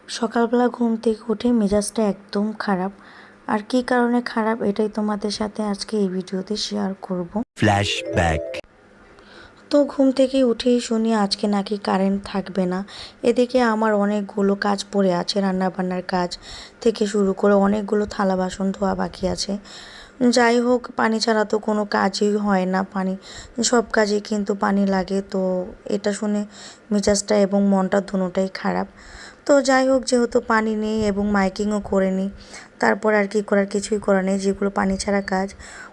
সকালবেলা ঘুম থেকে উঠে মেজাজটা একদম খারাপ। আর কী কারণে খারাপ এটাই তোমাদের সাথে আজকে এই ভিডিওতে শেয়ার করব। ফ্ল্যাশব্যাক। তো ঘুম থেকে উঠেই শুনি আজকে নাকি কারেন্ট থাকবে না। এদিকে আমার অনেকগুলো কাজ পড়ে আছে, রান্নাবান্নার কাজ থেকে শুরু করে অনেকগুলো থালা বাসন ধোয়া বাকি আছে। যাই হোক, পানি ছাড়া তো কোনো কাজই হয় না, সব কাজে কিন্তু পানি লাগে। তো এটা শুনে মেজাজটা এবং মনটা দুটোটাই খারাপ। তো যাই হোক, যেহেতু পানি নেই এবং মাইকিংও করে নিই, তারপর আর কি করার, কিছুই করার নেই। যেগুলো পানি ছাড়া কাজ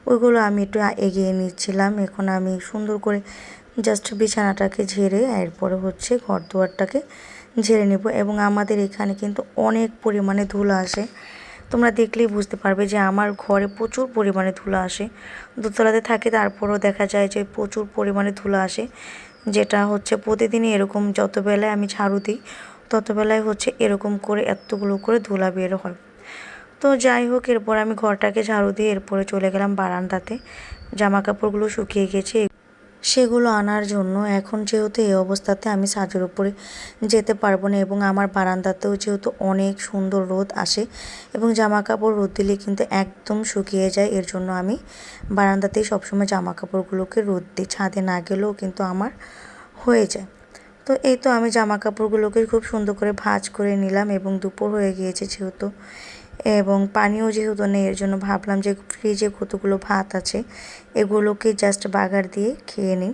ওইগুলো আমি একটু এগিয়ে নিচ্ছিলাম। এখন আমি সুন্দর করে জাস্ট বিছানাটাকে ঝেড়ে এরপরে হচ্ছে ঘর দুয়ারটাকে ঝেড়ে নেব। এবং আমাদের এখানে কিন্তু অনেক পরিমাণে ধুলো আসে। তোমরা দেখলেই বুঝতে পারবে যে আমার ঘরে প্রচুর পরিমাণে ধুলো আসে। দোতলাতে থাকে, তারপরও দেখা যায় যে প্রচুর পরিমাণে ধুলো আসে, যেটা হচ্ছে প্রতিদিনই এরকম। যত বেলায় আমি ঝাড়ু দিই তত বেলায় হচ্ছে এরকম করে এতগুলো করে ধুলা বের হয়। তো যাই হোক, এরপর আমি ঘরটাকে ঝাড়ু দিয়ে এরপরে চলে গেলাম বারান্দাতে। জামা কাপড়গুলো শুকিয়ে গেছে, সেগুলো আনার জন্য। এখন যেহেতু এই অবস্থাতে আমি ছাদের উপরে যেতে পারবো না, এবং আমার বারান্দাতেও যেহেতু অনেক সুন্দর রোদ আসে এবং জামা কাপড় রোদ দিলে কিন্তু একদম শুকিয়ে যায়, এর জন্য আমি বারান্দাতেই সবসময় জামা কাপড়গুলোকে রোদ দিই। ছাদে না গেলেও কিন্তু আমার হয়ে যায়। তো এই তো আমি জামা কাপড়গুলোকে খুব সুন্দর করে ভাঁজ করে নিলাম, এবং দুপুর হয়ে গিয়েছে যেহেতু, এবং পানিও যেহেতু নেই, এর জন্য ভাবলাম যে ফ্রিজে কতগুলো ভাত আছে এগুলোকে জাস্ট বাগার দিয়ে খেয়ে নিই।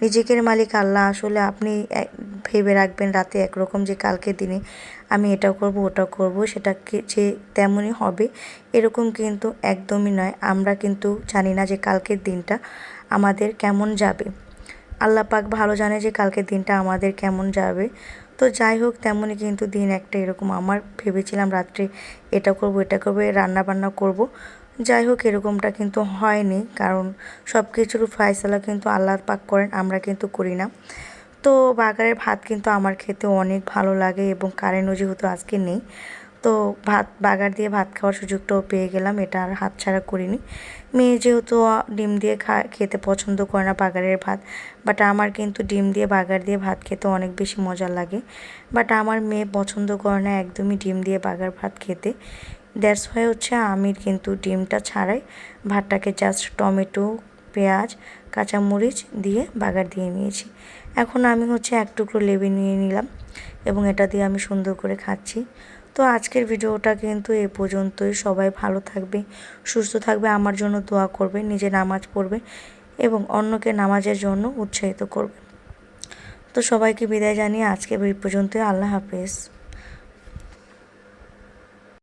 রিজিকের মালিক আল্লাহ। আসলে আপনি ভেবে রাখবেন রাতে একরকম, যে কালকের দিনে আমি এটা করব ওটা করব, সেটা যে তেমনই হবে এরকম কিন্তু একদমই নয়। আমরা কিন্তু জানি না যে কালকের দিনটা আমাদের কেমন যাবে। আল্লাহ পাক ভালো জানে যে কালকের দিনটা আমাদের কেমন যাবে। তো যাই হোক, তেমনই কিন্তু দিন একটা এরকম আমার ভেবেছিলাম রাত্রে এটা করব এটা করবো, রান্না বান্না করব। যাই হোক, এরকমটা কিন্তু হয়নি, কারণ সব কিছুর ফয়সালা কিন্তু আল্লাহ পাক করেন, আমরা কিন্তু করি না। তো বাগারের ভাত কিন্তু আমার খেতে অনেক ভালো লাগে, এবং কারেন্টও যেহেতু আজকে নেই, তো বাগার দিয়ে ভাত খাওয়ার সুযোগটাও পেয়ে গেলাম। এটা আর হাতছাড়া করিনি। মেয়ে যেহেতু ডিম দিয়ে খেতে পছন্দ করে না বাগারের ভাত, বাট আমার কিন্তু ডিম দিয়ে বাগার দিয়ে ভাত খেতে অনেক বেশি মজা লাগে। বাট আমার মেয়ে পছন্দ করে না একদমই ডিম দিয়ে বাগার ভাত খেতে। দ্যাটস ওয়াই হচ্ছে আমি কিন্তু ডিমটা ছাড়াই ভাতটাকে জাস্ট টমেটো, পেঁয়াজ, কাঁচামরিচ দিয়ে বাগার দিয়ে নিয়েছি। এখন আমি হচ্ছে এক টুকরো লেবু নিয়ে নিলাম, এবং এটা দিয়ে আমি সুন্দর করে খাচ্ছি। তো আজকের ভিডিওটা কিন্তু এ পর্যন্তই। সবাই ভালো থাকবে, সুস্থ থাকবে, আমার জন্য দোয়া করবে, নিজে নামাজ পড়বে এবং অন্যকে নামাজের জন্য উৎসাহিত করবে। তো সবাইকে বিদায় জানিয়ে আজকে এই পর্যন্তই। আল্লাহ হাফেজ।